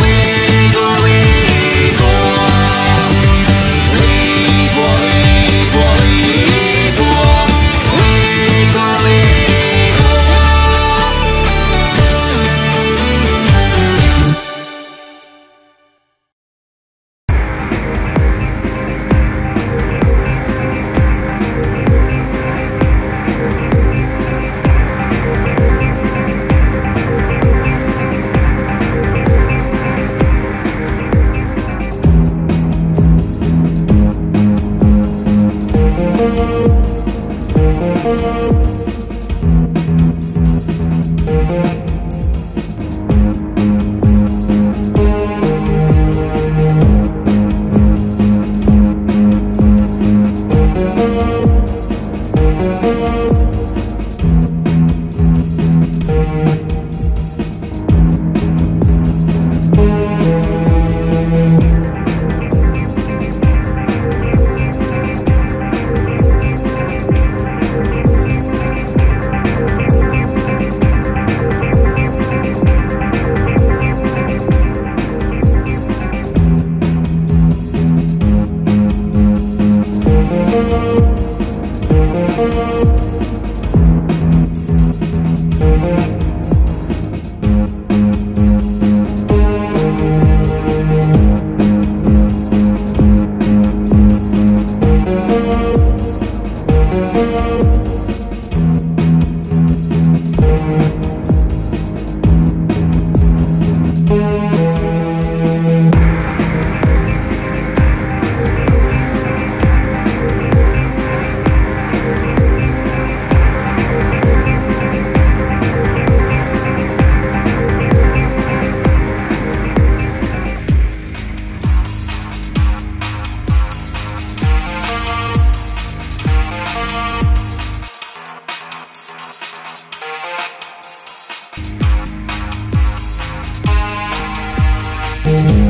līgo, līgo, līgo, Thank